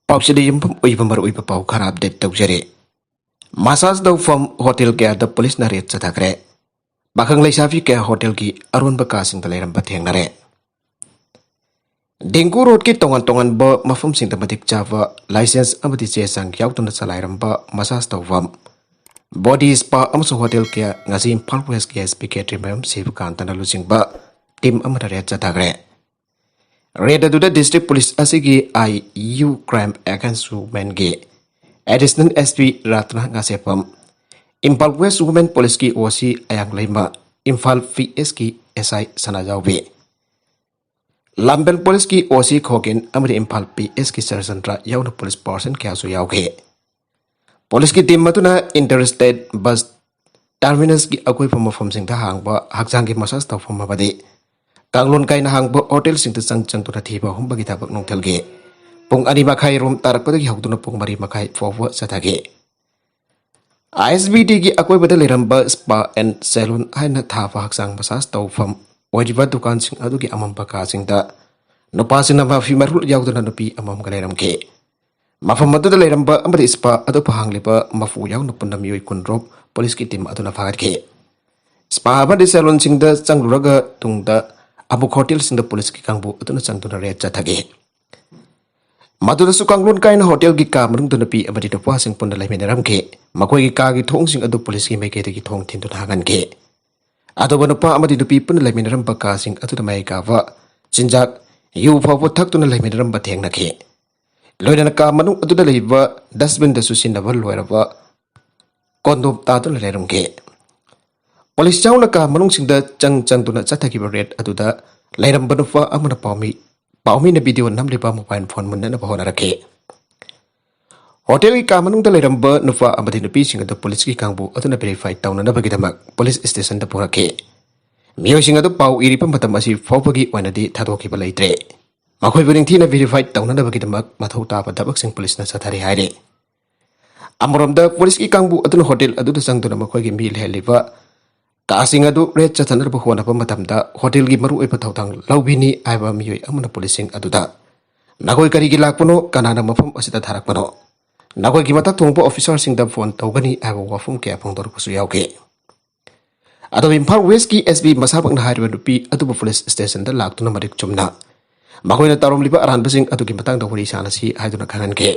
पाउसदे युमफम उइबमर उइब पाउ खरा update तौजरे massage दौफम hotel के द पुलिस न रेट चथाखरे बाखंग लैसाफी के होटल की अरुणब कासिंग लेरंब थेंगनरे डेंगू रोड की तोंगन तोंगन ब मफम सिंग मतिक चावा लाइसेंस अमदि चे संग याउतुन चलाइरंब मसाज दौफम बॉडी स्पा अमसो होटल के ngasi इम्फाल वेस्ट के स्पीकेटरी मैम सिव कांतना लुचिंग टीम अमर रेट चथाखरे रेड अदुदा डिस्ट्रिक्ट पुलिस असिगी IU क्राइम अगेंस्ट वुमेन के एडिशनल SP रातना ngasepham Imphal west women police की OC अयांग लेमा इम्फाल PS की SI सनाजावी लंबेल पुलिस की OC खोगिन अमरी इम्फाल PS की सरजंत्रा याउन पुलिस पर्सन क्यासु याउगे पुलिस की टीम मतुना इंटरस्टेट बस टर्मिनस की अकोई मफम सिंह हांगबा हकजांग की मसाज तौफम मबदे कांगलोन काइन हांगबा होटल सिंह चंग चंग तुना थीबा हुंबगी थाबक नोंथलगे पुंग अनि मखाई रोम तारकपदगी हौतुना पुंग मरी मखाई फोव सथागे ISBD की अकोई बदल लेरंबा स्पा एंड सैलून हाइना थाबा हकजांग मसाज तौफम ओजिबा दुकान सिंह अदुगी अमम बका सिंहदा नुपासिना माफी मरुल याउदुना नुपी अमम गलेरमगे मफम मदुदा लेरंबा अमरी स्पा अदु पहांगलिबा मफु याउन पुन्ना मियोय कुनरोप पुलिस की टीम अदुना फागतगे स्पा अमरी सैलून सिंहदा चंगलुरगा तुंगदा अमुक होटल सिंह पुलिस की कांगबु अदुना चंगदुना रेट चथगे मदुदसु कांगलोन काइन होटल की का मनुंगदुना पी अमरी दुपा सिंह पुन्ना लेमिनरमगे मकोई की का की थोंग सिंह अदु पुलिस की मेकेदगी थोंग थिंदुना हागनगे अदोबा नुपा अमरी दुपी पुन्ना लेमिनरमबा का सिंह अदुना माइकावा चिंजाक यु फाव थक्तुना लेमिनरमबा थेंगनगे लोइना का मनु अदुदा लेबा डस्टबिन दसु सिनबा लोइरबा कोंदोम तादुना लेरमगे पुलिस चाउना का मनुंग सिंह चंग चंगदुना चथगिबा रेट अदुदा लेरंबा नुपा अमना पाउमी ने वीडियो नमलिबा मोबाइल फोन मुन्ना होनरके होटल की का मनुंग लेरंबा नुपा अमदि नुपी सिंह पुलिस की कांगबु अदुना वेरीफाई तौननबगिदमक पुलिस स्टेशन द पुरके मियो सिंह अदु पाउ इरिबा मतम असि फौबगी ओनदि थादोकिबा लेत्रे मखोय बुनिंगथीना वेरीफाई तौननबगिदमक मथौ ताबा दबक सिंह पुलिस न सथारि हाइरे अमरोमदा पुलिस की कांगबु अदुना होटल अदुदा संगदुना मखोयगी मिल हेलिबा कासिंग अदु रेट चथनरब होनबा मतमदा होटल की मरु एप थौथांग लौबिनी आइबा मियोय अमना पुलिसिंग अदुदा नगोय करिगी लाकपनो कनाना मफम असिदा थारकपनो नगोय की मथक थोंबो ऑफिसर सिंह द फोन तौगनी आइबा वाफम के फोंदोरपसु यावगे अदो इम्फाल वेस्ट की SB मसाबकना हाइरबा नुपी अदुबा पुलिस स्टेशन द लाक्तुना मरिक चुमना मखोयना तारोमलिबा अरानबसिंग अदुगी मतंग द वरी सानसी हाइदुना खंगनगे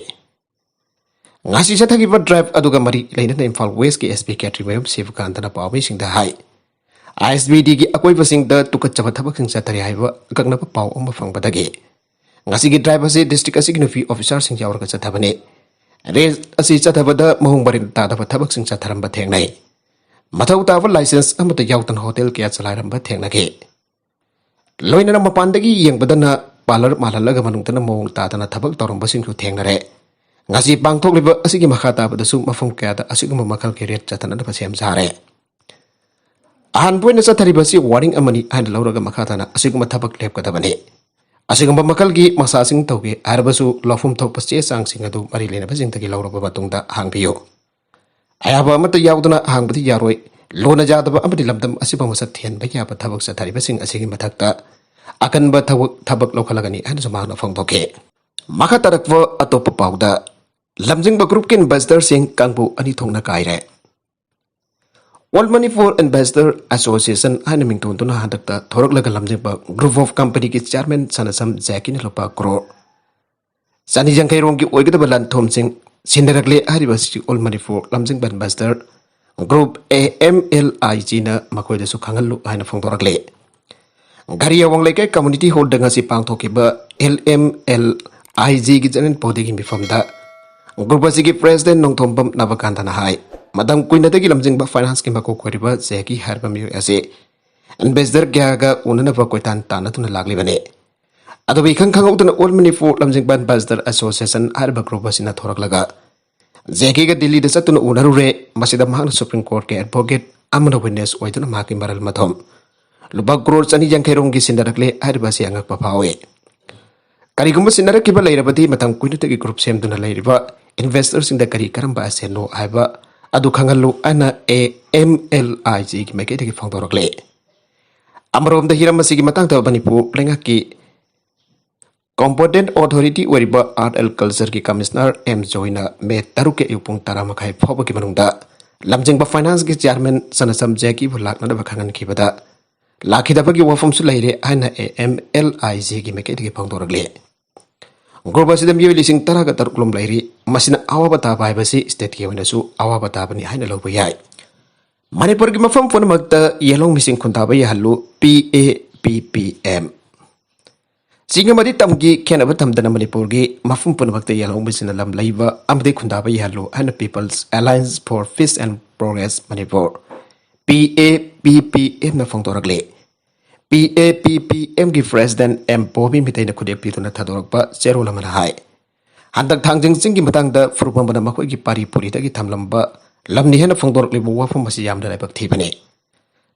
ngasi sathagi drive aduga mari leina Imphal west की SB कैटरी मैम सिव कांतना पावी सिंह द हाई ISBD की अकोई बसिंग द तुकत चबा थबक सिंह चतरी हाइबा गगनबा पाव अम फंगबदगे ngasi की ड्राइव असे डिस्ट्रिक्ट असि नुफी ऑफिसर सिंह यावरगा चथबने रेस असि चथबदा महंग बरिन तादबा थबक सिंह चथरंबा थेंगनाय मथौ ताबा लाइसेंस अमत यावतन होटल के चलाइरंबा थेंगनगे लोइना मपानदगी येंगबदना पार्लर माललगा मनुंगतना महंग तादना थबक तौरंबा Singh थेंगनरे ngasi pangthokliba asigi makha tabadasu mafum kayada asiguma makal ke ret chatana basem sare ahan poina chatharibasi warning amani hain lauraga makhatana asiguma thabak lepkadabane asiguma makal gi masasing tawge arbasu lofum thokpache sangsing adu mari lena basing tagi lauraba batungda hangbiyo ayaba amata yauduna hangbadi yaroi lona jadaba amadi lamdam asiba masat thian bayaba thabak chatharibasing asigi mathakta akanba thabak lokhalagani hain sumagna phongthoke makha tarakwa atopa pauda Lamjing group के ambassador सिंह कांगबु अनि थोंगना कायरे all Manipur ambassador association हाइन मिंगतोंतुना हदक्ता थोरकलगा लमजिंग ग्रुप ऑफ कंपनी की चेयरमैन सनसम जैकिन लोपा क्रो सनी जंगखैरों की ओइगदब लनथोम सिंह सिंदरकले हरिबसी all Manipur Lamjing ambassador group AMLIG ना मखोयदसु खंगलु हाइन फोंदोरकले घरिया वंगलेके कम्युनिटी हॉल दंगासी पांगथोकिबा LMLIG की जनन पौधे की मिफमदा ग्रुप की प्रेसिडेंट नोंथोंबम नबकांतना हाई मदम कुइनदगी लमजिंगबा फाइनेंस की मको कोरिबा जेकी हरबा मियो एसे इन्वेस्टर ग्यागा उननबा कोइतान तानतुना लागलिबने अदो बिखंग खंगौतना ऑल मणिपुर लमजिंगबा एम्बेसडर एसोसिएशन हरबा ग्रुप सिना थोरकलगा जेकी गा दिल्ली द चतुना उनरुरे मसिदा महान सुप्रीम कोर्ट के एडवोकेट अमन विटनेस ओइतुना माकी मरल मथम लुबा करोड़ चनी जंखैरोंगी सिंदरकले हरबा से अंगक पफावे करिगुम सिनरकिबा लेरबदी मतम कुइनतगी ग्रुप सेमदुना लेरिबा इन्वेस्टर सिंह करी करंबा सेनो हाइबा अदु खंगलु अना AMLIG की मेकेदगी फोंदोरकले अमरोम द हिरम सिगी मतंग त मणिपुर लेंगा की Competent Authority Wariba Art and Culture ki Commissioner M. Joina Me Taruke Upung Taramakai Popo Kimanunda Lamjingba Finance ki Chairman Sanasam Jackie Bulak Nadabakangan Kibada Lakidabagi Wafum Sulaire Aina AMLIZ ki Meketi Pongdorgle Global Sidam Yulising Taraga Tarkulum Lairi Masina Awabata Bibasi State Kiwanasu Awabatabani Haina Lobayai Manipur ki Mafam Mumnamkta Yelhoumising khundaba yahllu PAPPM Singamadi tamgi kenaba tamdana Manipur ki Mafam Mumnamkta Yelhoumising lam laiba amde khundaba yahllu and People's Alliance for Peace and Progress Manipur PAPPM na fongdoragle PAPPM ki President M. Bobby Mitay na kudek pito na tadoragpa zero laman hai handak thangjing sing ki matangda furupamba na makoy ki pari purita ki tamlamba lamni hena fongdorak libu wafam masiyam na naibak thibane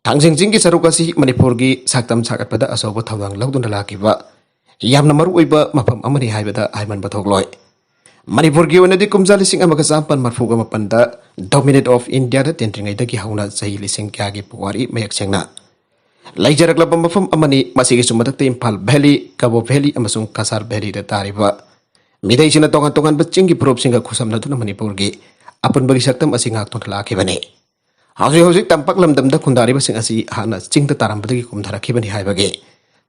thangjing sing ki sarukasi Manipur ki saktam sakat pada asoba thawang lagdun na lakiba yam na maru oiba mafam amani haibada haiman bathogloi Manipur ki wanadi kumza lising amaga sampan marfuga mapanda dominate of India da tentringai da ki hauna sahi lising kya ki puwari mayak sengna Laijarak labam mafam amani masigi sumatak Impal Valley, Cabo Valley amasung Kasar Valley da tariba midai sina tongan bacing ki prop singa khusam na tuna Manipur ki apun bagi saktam asing hak ton laki bane hausi tampak lamdam da khundari basing asi hana cing da taram badagi kumthara ki bani hai bage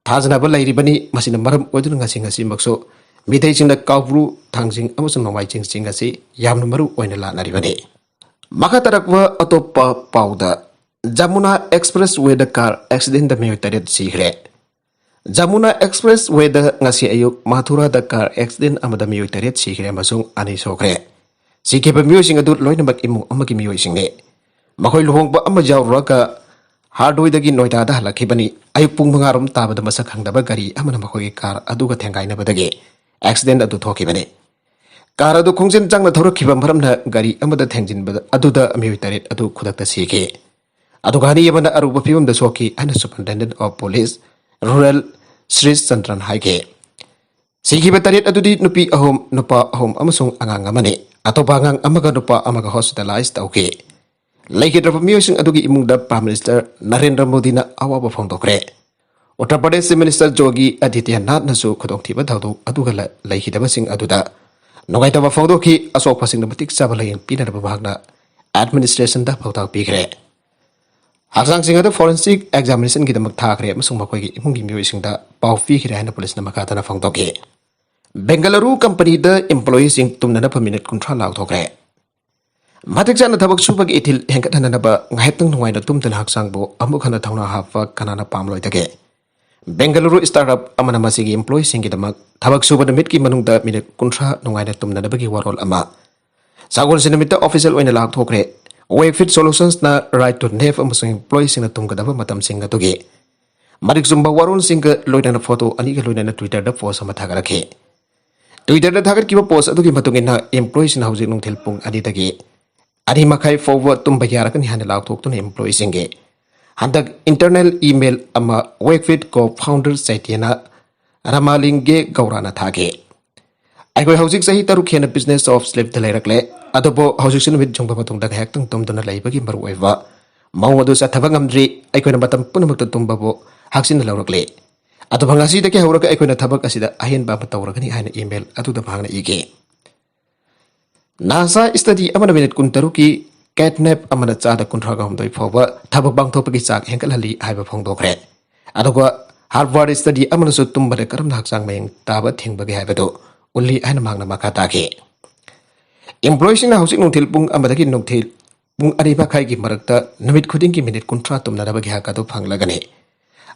thajna ba lairi bani masina maram odun ngasing asi makso midai sina kaubru thangjing amasung nomai cing asi yamna maru oina la nari bane maka tarakwa atopa pauda Jamuna Expressway the car accident the military secret. Jamuna Expressway the ngasi ayuk Mathura the car accident amada military secret masung ani sokre. Sike pa musing adut loy nabak imong amagi musing ne. Makoy luhong ba amajaw raka hardway dagi noida da halakibani ayuk pung mangarom tabada masak hangdaba gari amana makoy car aduga tengkai na badage accident adu thokibane. Car adu khungsin jangna thorokhiba maramna gari amada thengjin bada aduda military adu khudakta sike. Adugani yamana aruba piyum da soki and Superintendent of Police Rural Sri Santran Haike. Siki batarit adudi nupi ahom nupa ahom amasung angangamane atopangang amaga nupa amaga hospitalized okay. Like it of amusing adugi imung da Prime Minister Narendra Modi na awaba fongdokre. Uttar Pradesh Minister Jogi Adityanath nasu khodong thiba thawdu adugala laikhidaba sing aduda nogaitaba fongdoki asok phasing na matik sabalayang pinaraba bahagna administration da phawtak pikre. Haksang sing ada forensic examination kita magthakre amasung makoy ki imong gimyo ising da pawfi kira na police na makata na fangtoke Bengaluru company da employee sing tumna na paminute kontra law thokre matik na thabak subag itil hengkat na ba ngahetang nungay na tumtan haksang bo amuk hana thawna hafa kanana pamloy take Bengaluru startup amana masigi employee sing kita mag thabak subad mit ki manung da minute kontra nungay na tumna na bagi warol ama sagol sinamita official oina law thokre Wakefit Solutions na right to nef amasung employees sing na tungkadaba matam sing na tugi. Marik zumba warun sing ka loina na photo ani ka loina na Twitter da post sama thagarakhe. Twitter da thagar kiba post atugi matungin na employees na haujik nung thilpung adi tagi. Ani makai forward tum bayarakan hana law thok tu na employees sing ge. Handak internal email ama Wakefit co-founder Saitiana Ramalinge Gaurana thage. Aigoi haujik sahi taruk hena business of slave dalerakle adobo haujik sin with jongba matung da hek tung tum dona laibagi maru oiwa mau adu sa thabang amdri aigoi na matam punamak tumba bo haksin lawrakle ado bangasi da ke hauraka aigoi na thabak asida ahin ba matawrakani haina email adu da bhangna ige NASA study amana minute kun taruki catnap amana cha da kun thraga humdoi phoba thabak bang thopagi chak henkalali haiba phongdokre adoga Harvard study amana su tumba de karam haksang mayeng taba thingbagi haibado Uli ay namang namakatake. Employees na hausik nung tilpung amadagi nung til pung ariba kay ki maragta namit kuding ki minute kontratum na nabagi hakado panglagane.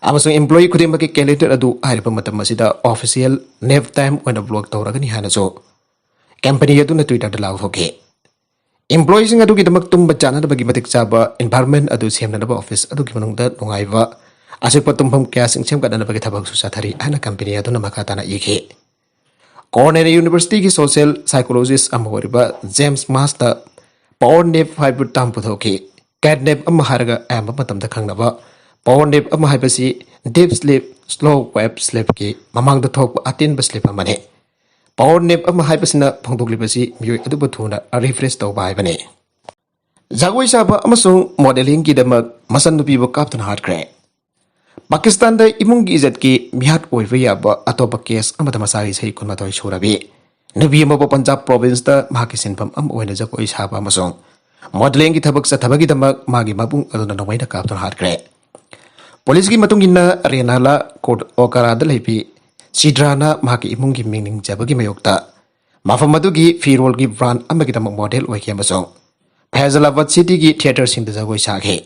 Amasong employee kuding maki calendar adu ay pa matamasida official nev time when a vlog tawragani hanaso. Company yadu na Twitter dalaw hoke. Employees nga adu kita magtumba dyan na bagi matik saba environment adu siyam na naba office adu ki manung da nungayva. Asik pa tumpam kaya sing siyam ka na nabagi tabag susatari ay na company yadu na makata na ike. Cornell University की social psychologist amoriba James Master power nap haibu tam puthoki cat nap amharga am matam da khangnaba power nap amhaibasi deep sleep slow web sleep ki mamang da thok atin ba sleep amane power nap amhaibasina phongdoklibasi myoi adu bathuna refresh to bai bane jagoi saba amasung modeling ki damak masan nupi bo kaptun hard crack Pakistan da imung gi izat ki mihat oiva yaba atopa case amada masari sei kun matoi surabi nabi mo Punjab province da mahaki sinpam am oina jakoi saba amasong modeling ki thabak sa thabagi damak magi mabung aduna nawaina kapton hatkre police ki matung inna renala court okara da lepi sidrana mahaki imung ki mingning jabagi mayokta mafam madu gi firol gi brand amagi damak model oike amasong Faisalabad city ki theater sing da jagoi sakhe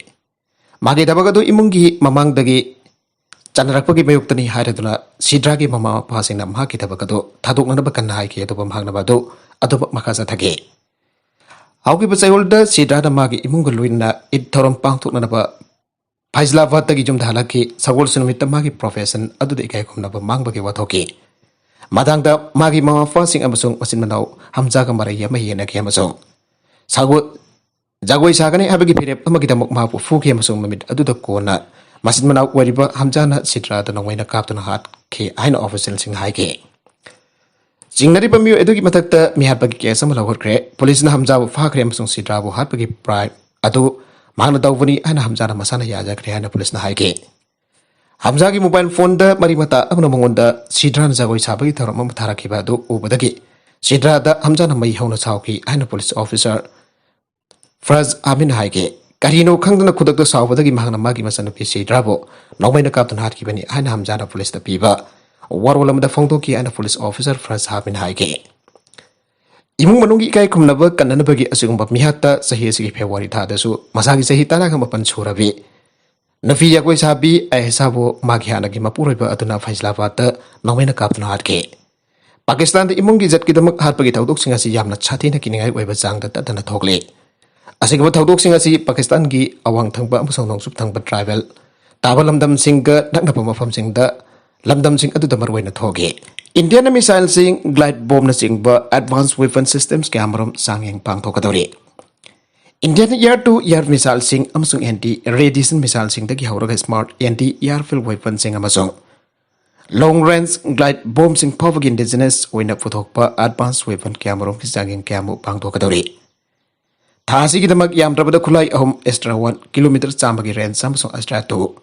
magi dabagadu imung gi mamang dagi Chanrakpagi mayuktani hairaduna sidragi mama pasing na mahaki tabakado thadok na bakan hai ki adoba mahang na bado adoba makasa thage auki bachayolda sidrada magi imunga luina it thorom pangthok na ba Faisalabad tagi jum dhalaki sagol sunumit magi profession adu de kai khumna ba mangbagi wathoki madangda magi mama pasing amasung masin manau hamja ka marai yama yena ki amasung sagol jagoi sagani habagi phirep amagi damok mapu fuki amasung mamit adu da kona Masin manau wariba hamjana sitra da nongwaina kaptuna hat ke aina official sing hai ke jingnari pamiu edu ki matakta mihatbagi ke samala horkre police na hamja bu fakhre amsung sitra bu hatbagi prime adu mangna dawbani aina hamjana masana yaja kre aina police na hai ke hamja ki mobile phone da mari mata amna mongonda sitra na jagoi sabagi tharam thara ki ba du ubadagi sitra da hamjana mai hauna chawki aina police officer Fraz Amin hai ke Karino khangdana khudak da sawbadagi mahangna magi masana pisi drabo nongmaina kaptan hat ki bani aina hamjana police da piba warwalam da phongto ki aina police officer Fraz Habin haike imung manungi kai khumnaba kanana bagi asugumba mihata sahi sigi February tha da su masagi sahi tana kham pan churabi nafi ya koi sabi ai sabo magi hana gi mapuroi ba aduna Faisalabad da nongmaina kaptan hat ke Pakistan da imung gi jat ki damak hat bagi tawdok singa si yamna chathina kiningai oiba jang da tadana thokle Asigaba tawdok sing asi Pakistan gi awang thangba amusong nongsup thangba tribal taba lamdam sing ga naknapa mafam sing da lamdam sing adu da marwaina thoge Indian missile sing glide bomb na sing ba advanced weapon systems camera sangyang pangthokadori Indian air to air missile sing amusong anti radiation missile sing da gi hauraga smart anti airfield weapon sing amusong long range glide bomb sing powag indigenous oina puthokpa advanced weapon camera ki sangyang kamu pangthokadori Thasi ki damak yam trabada khulai ahum extra 1 kilometer chambagi range samsung extra 2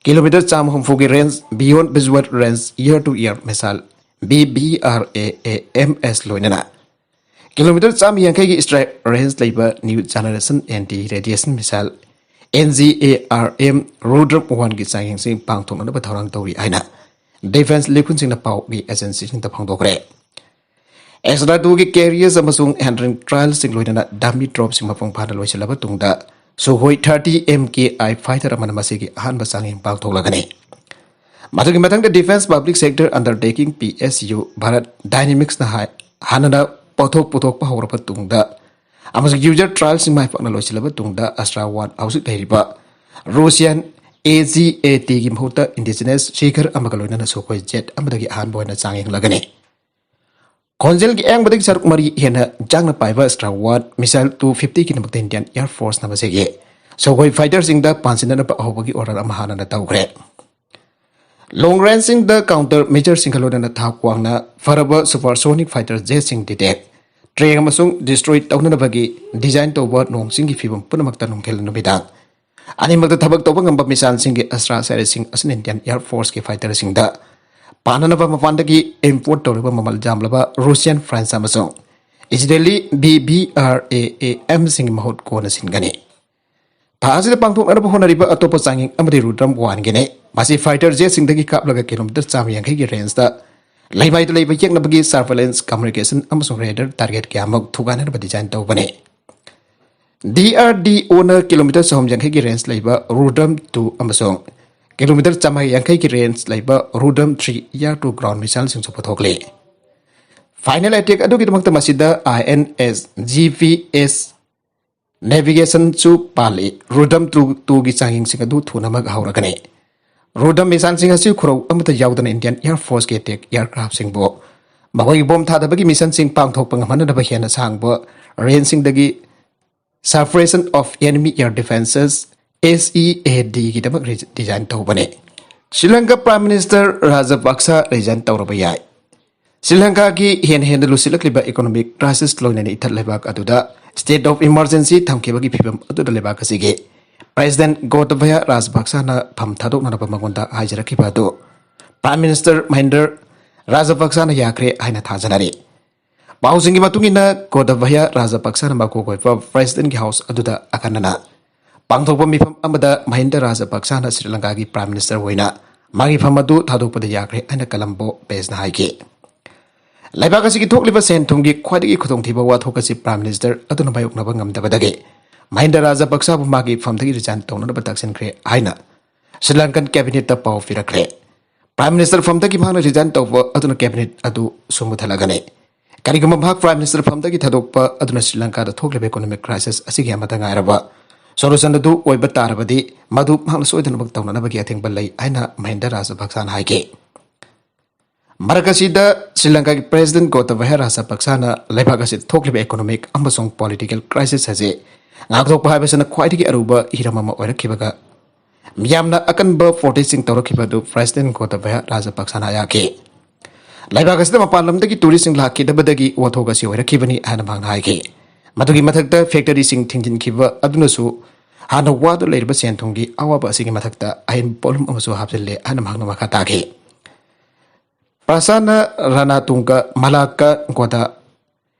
kilometer cham hum fugi range beyond visual range year to year misal BBRAAMS loinana kilometer cham yang kai gi extra range labor new generation anti radiation misal NGARM Rudram 1 gi changing sing pangthong na ba thorang tori aina defense lekun sing na pau gi agency sing ta phangdokre Extra 2 ki carriers amasung handling trials sing loina dummy drop sing mapong phana loiselaba tungda Sukhoi 30 MKI fighter amana masigi ahan basanging pangtholagani Matagi matang the defense public sector undertaking PSU Bharat Dynamics na hanada pothok pothok pa hawra tungda amasung user trials sing mai phana loiselaba tungda Astra 1 ausik dairiba Russian AGAT gi mhota indigenous Shikhar amagaloina na Sukhoi jet amadagi ahan boina changing lagani Konjel ki ang badik saruk mari hena jangna paiba Astra 1 missile 250 ki namak Indian Air Force na basege so goi fighter sing da pansina na pa hobagi order amahana na tawgre long range sing da counter measure sing khaloda na thakwang na faraba supersonic fighter jet sing detect train amasung destroy tawna na bagi design tawba nong sing ki fibam punamak tanong khel no bidang ani magda thabak tawba ngamba missile sing ki Astra series sing asin Indian Air Force ki fighter sing da Pananaba mapandagi import toriba mamal jamlaba Russian France amasong Israeli BBRAAM sing mahot ko na singani Thasi da pangthok na honariba atopa sanging amadi Rudram 1 gene masi fighter jet sing dagi kaplaga kilometer chamyang gi range da laibai da laibai yek na bagi surveillance communication amasong radar target kyamak thugana na design tawbane DRDO na kilometer somjang gi range laiba Rudram 2 amasong kilometer chamai yang ki range laiba Rudram 3 year to ground missile sing sopathokle final attack adu ki damakta masida INS GPS navigation chu pali Rudram 2 gi changing sing adu thuna mag hauragane Rudram missile sing asi khuro amata yawdan Indian Air Force ki attack aircraft sing bo magoi bom tha da bagi mission sing pangthok panghamana da ba hena sangbo range sing dagi suppression of enemy air defenses SEAD ki damak design tawbane Sri Lanka Prime Minister Rajapaksa resign tawraba yai Sri Lanka ki hen lusilakliba economic crisis loinani ithat lebak aduda state of emergency thamkebagi phibam aduda lebak asige President Gotabaya Rajapaksa Pham Thadoknaba Magonda Hajarakibadu Prime Minister Mahinder Rajapaksa Yakre Haina Thajanari Pausingi Matungina Gotabaya Rajapaksa Makogoipa President House Aduda Akanana Pangthokpa Mifam Amada Mahinder Rajapaksa Sri Lanka ki Prime Minister Hoina Magi Famadu Thadokpada Yakre Haina Kalambo Pesna Haike Laibakasi ki thokliba sen thumgi khwadigi khudongthiba wathokasi Prime Minister aduna bayoknaba ngamdabadage Mahinder Rajapaksa bu magi famdagi resign tawna taksin kre haina Sri Lankan cabinet ta paw firakre Prime Minister famdagi bhangna resign tawba aduna cabinet adu sumuthalagane kariguma bhag Prime Minister famdagi thadokpa aduna Sri Lanka da thokliba economic crisis asigi amata ngairaba solution adu oiba tarabadi madu bhangna soidana bak tawna nabagi atheng balai haina Mahinder Rajapaksa na haike Marakasida Sri Lanka ki President Gotabaya Rajapaksa na laibakasi thokliba economic amasong political crisis haje ngakthokpa haibasana khwaidigi aruba hiramama oirakhibaga miyamna akanba fortising tawrakibadu President Gotabaya Rajapaksa na yake laibakasida mapalamdagi touristing lakidabadagi wathogasi oirakhibani hana bangna haike madugi mathakta factory sing thingjinkiba adunasu hana wadu leirba senthungi awaba asigi mathakta ain polum amasu hapjelle hana bangna makha take Prasana Ranatunga Malaka Goda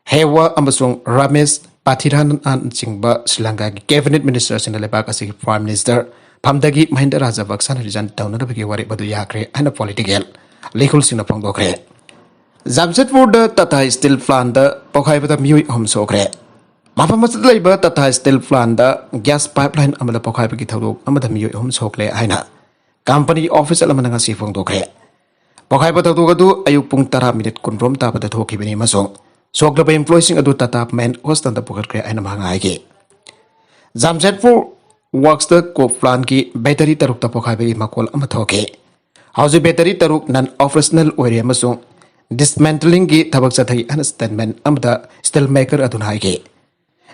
Hewa Amasung Ramesh Pathiran and Singba Sri Lanka Cabinet Ministers in the Lebakasi Prime Minister Pamdagi Mahinder Rajapaksa Rijan Town of Wari Badu Yakre and a political legal Sinapongokre Zamsetwood Tata Steel Flanda Pokai with the Mui Home Sokre Mafamas Labor Tata Steel Flanda Gas Pipeline Amada Pokai Gitaru Amada Mui Home Sokle Aina Company Office Alamanasi Fongokre Pokai Patagadu Ayupung Tara Minute Kundrom Tapa the Toki Bini Masong Soklaba employing Adu Tatap Man host on the Pokre and Mangaiki Zamsetfu works the coke flanki battery taruk Pokai Makol Amatoke How's the battery taruk non operational area Masong dismantling gi Tabaksati and statement Amda still maker Adunhaike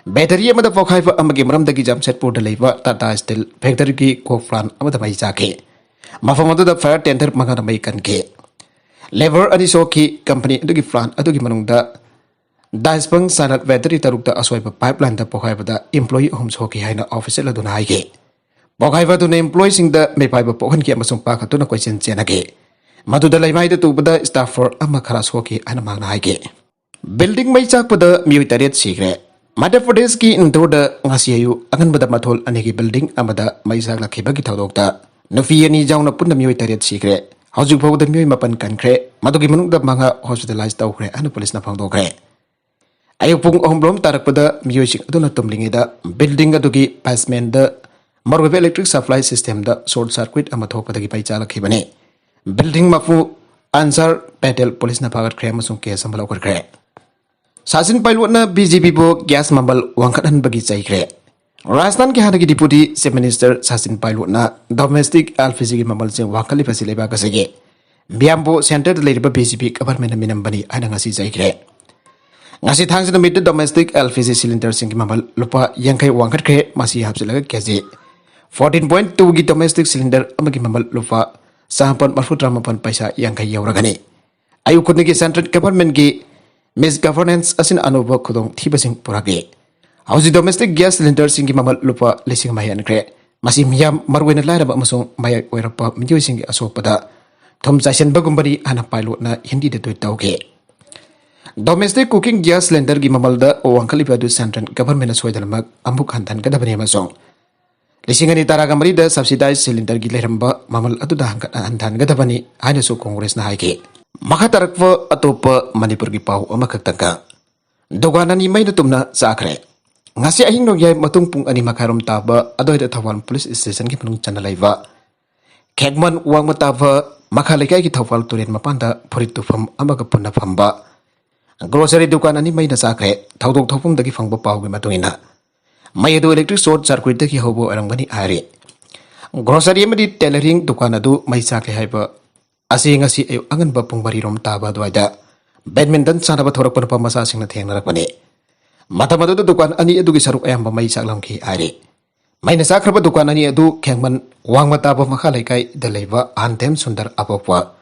Battery Amada Pokai for Amagimram the Jamsetpu deliver Tata still factory ki coke flan Amada Maizake Mafamadu the fire tender Maganamaikan K Lever Adisoki Company Adugi Flan Adugi Manunda Daispang Sanat Battery Tarukta Aswaipa Pipeline the Pokaiva employee homes hockey Haina officer Ladunaike. Pokaiva to the employees in the Maypipe Pokanki Amasung Pakatuna question Senake. Madu the Lamaida to the staff for Amakaras hockey and Manaike. Building Maisak with the military secret. Mother for Deski into the Ngasiu, Aganbada Matol Aniki building Amada Maisak Kibaki Doctor. No fear ni Jauna put the military secret. How's you the Mui Mapan Kankre, Madugimun the Manga hospitalized Okre and the police Napangokre. Ayupung Ombrom Tarapada music Donatumlingida, building a dugi passman the Morwave electric supply system the short circuit Amatoka the Gipachala Kibane. Building Mafu answer Patel police Napagat Kramasum K. Sambalokre Kre. Sasin Pilotna BGP Bo gas mambal Wankan Bagi Saikre. Rajasthan के हाथ की deputy chief minister सासिन pilot ना domestic LPG ममल से वाकली फैसले बाकसगे बियाम्बो centre लेरिबा BJP government minim बनी आना ngasi जाइग्रे ngasi थांगसिन मिट domestic LPG cylinder सिंग ममल लुपा यंखै वांखट खे मासी हाबसलगा केजे 14.2 की डोमेस्टिक सिलिंडर अमगी ममल लुपा 4.43 पैसा यंखै यौरगने आयुकुनि की सेंट्रल गवर्नमेंट की मिस गवर्नेंस असिन अनुभव खुदों थिबसिंग पुरागे How's domestic gas cylinder singi mamal lupa lising mayan kre masi miyam marwena lairaba amasong maya oirapa miyo singi asokpada thom chaisen bagumbari ana pilot na hindi de tauke domestic cooking gas cylinder gi mamal da owangkali padu central government soidalmak amuk hantan kadabani amasong lising ani taragamari da subsidized cylinder gi leramba mamal adu da hantan kadabani aina so congress na haike makha tarakwa atopa Manipur gi pau amakaktanka doganani maina tumna sakre ngasi ahing no yai matung pung ani makarom taba adoi da Thawal police station ki panung chana laiwa khegman wang mataba makhalaikai ki Thawal turen mapanda phurit tu pham amaga punna phamba grocery dukan ani mai na sakre thaudok thopum dagi phangba pau gi matungina mai adu electric short circuit dagi hobo arangani are grocery amadi tailoring dukan adu mai sakle haiba asi ngasi ayu angan ba pung bari rom taba duaida badminton sanaba thorak pa pa masa singna thengnarakpane Matamadu dukan ani adu ki saruk ayam mai saklam ki are mai na sakraba dukan ani adu khengman wang mata ba makhalai kai dalaiwa antem sundar apopwa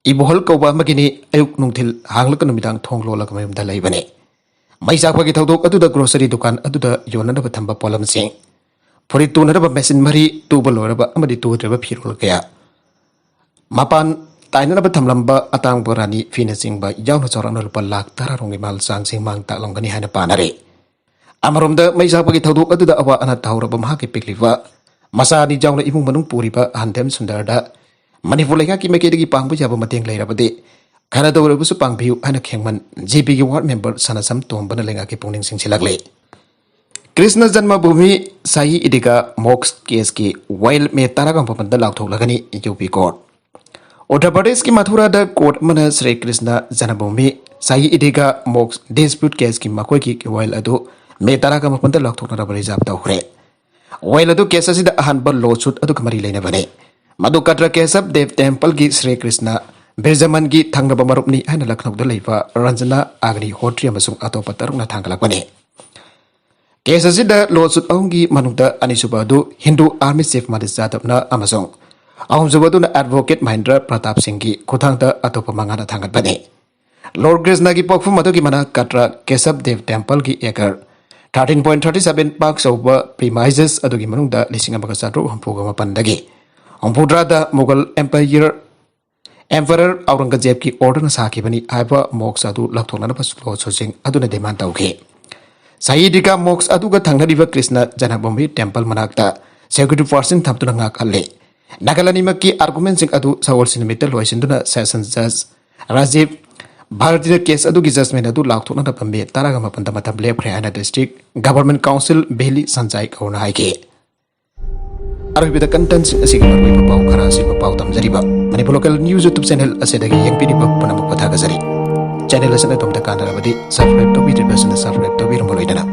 ibohol koba magini ayuk nungthil hanglak numidang thonglo lak mayum dalai bane mai sakpa ki thodok adu da grocery dukan adu da yona da thamba polam sing फुरी तुनरब machine मरी तुब लोरब अमदि तुद्रब फिरोल कया मापान ताइनरब थमलंबा अतांग रानी फीना चिंगबा यावना चौराना रुपा लाख 10 रोंगी माल सांगसिंग मांग तालंगनी हाना पानारे अमरोमदा मैसापगी थौदोक अदुदा अवा अना थाउरब महाके पिकलिवा मसानी जावना इमुंग मनुंग पुरिबा हांदेम सुंदरदा मणिपुर लेखा की मैकेदगी पांगबु जाबा मतेंग लैरबदे खरा दौरबसु पांगबियु हाना खेंगमन जेपी की वार्ड मेंबर सनासम तोंबना लेंगा के पुंगनिंग सिंगसिलगले कृष्ण जन्मभूमि साई इदिगा मॉक्स केस की वाइल्ड में तारागम पपंदा लाउथोलगनी यूपी कोर्ट उत्तर प्रदेश की मथुरा द कोर्ट मन श्री कृष्ण जन्मभूमि साई इदिगा मॉक्स डिस्प्यूट केस की मकोई की वाइल्ड अदो में तारागम पपंदा लाउथोलगना रिजर्व तौरे वाइल्ड अदो केस असिदा अहनब लॉसूट अदो कमरी लेनबने मधु कट्रा केसब देव टेम्पल की श्री कृष्ण बिरजमन की थंगब मरुपनी हाना लखनऊ लेबा रंजना अग्नि होट्री अमसुंग अतोप तरुना थांगलकबने केस असिदा लॉसूट अहुंगी मनुदा अनिसुबदु हिंदू आर्मी चीफ मदिस जादबना अमसुंग अहुंजुबदुना एडवोकेट महेंद्र प्रताप सिंह की खुथांगदा अतोप मंगाना थांगतबने लॉर्ड कृष्ण की पोखफुम मधुकी मना कट्रा केसब देव टेम्पल की एकर 13.37 पाक सौबा प्रीमाइजेस अदुगी मनुदा लिसिंग अमगा चाट्रो हंफुगा मपंदगी हंफुद्रादा मुगल एम्परर औरंगजेब की ऑर्डर साखिबनी आइबा मोक्स अदु लखथोनना बसुलो सोसिंग अदुना डिमांड तौखे साइदिका मोक्स अदुगा थांगनदिबा कृष्ण जन्मभूमि टेम्पल मनाक्ता सेक्यूरिटी फोर्सिंग थमतुना ngakhalle नागालैंड की आर्गुमेंट सिंह अदु सवोलसिन मित्तल लोइसिंदुना सेशन जज राजीव भारतीय केस अदुगी जजमेंट अदु लाउथोनना पम्बे तारागा मपंदा मतम लेफ्रे आना डिस्ट्रिक्ट गवर्नमेंट काउंसिल बेली संजय कौना हाइके अरबिदा कंटेंट्स असिगा मरबै पाउ खरा सिबा पाउ तमजरिबा Manipur local news YouTube channel असेदगी यंगपिनिबा पुनमक पथागजरी चैनल असेना तोमदा कानरबदी सब्सक्राइब तोबिद्रिबसना सब्सक्राइब तोबिरमलोइदना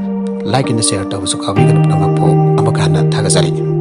लाइक एंड शेयर तबसु काबिगन पुनमक पो अमकाना थागजरी